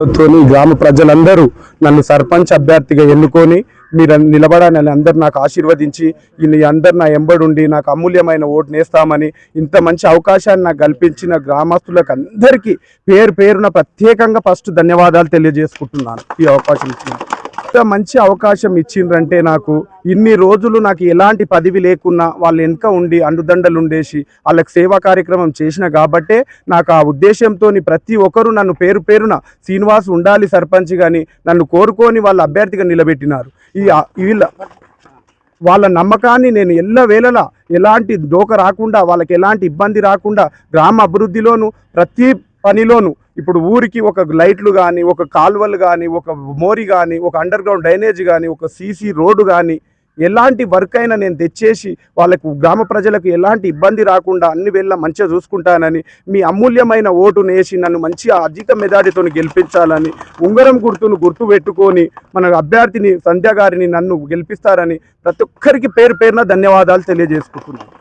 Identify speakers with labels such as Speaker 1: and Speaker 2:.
Speaker 1: గ్రామ ప్రజలందరూ నన్ను సర్పంచ్ అభ్యర్థిగా ఎన్నుకొని మీరు నిలబడాలని అందరు నాకు ఆశీర్వదించి అందరు నా ఎంబడుండి నాకు అమూల్యమైన ఓటు నేస్తామని ఇంత మంచి అవకాశాన్ని నాకు కల్పించిన గ్రామస్తులకు అందరికీ పేరు పేరున ప్రత్యేకంగా ఫస్ట్ ధన్యవాదాలు తెలియజేసుకుంటున్నాను. ఈ అవకాశం ఇచ్చిన ఇంత మంచి అవకాశం ఇచ్చిండ్రంటే నాకు ఇన్ని రోజులు నాకు ఎలాంటి పదవి లేకున్నా వాళ్ళ వెనుక ఉండి అండుదండలు ఉండేసి వాళ్ళకి సేవా కార్యక్రమం చేసిన కాబట్టే నాకు ఆ ఉద్దేశంతో ప్రతి ఒక్కరూ నన్ను పేరు పేరున శ్రీనివాస్ ఉండాలి సర్పంచ్ కానీ నన్ను కోరుకొని వాళ్ళ అభ్యర్థిగా నిలబెట్టినారు. వాళ్ళ నమ్మకాన్ని నేను ఎల్లవేళలా ఎలాంటి డోక రాకుండా వాళ్ళకి ఎలాంటి ఇబ్బంది రాకుండా గ్రామ అభివృద్ధిలోను ప్రతి పనిలోను ఇప్పుడు ఊరికి ఒక లైట్లు కానీ ఒక కాలువలు కానీ ఒక మోరి కానీ ఒక అండర్ గ్రౌండ్ డ్రైనేజ్ కానీ ఒక సీసీ రోడ్డు కానీ ఎలాంటి వర్క్ అయినా నేను తెచ్చేసి వాళ్ళకు గ్రామ ప్రజలకు ఎలాంటి ఇబ్బంది రాకుండా అన్ని వేళ మంచిగా చూసుకుంటానని మీ అమూల్యమైన ఓటును వేసి నన్ను మంచిగా అధిక మెజారిటీతో గెలిపించాలని ఉంగరం గుర్తును గుర్తు పెట్టుకొని మన అభ్యర్థిని సంధ్య గారిని నన్ను గెలిపిస్తారని ప్రతి ఒక్కరికి పేరు పేరున ధన్యవాదాలు తెలియజేసుకుంటున్నాను.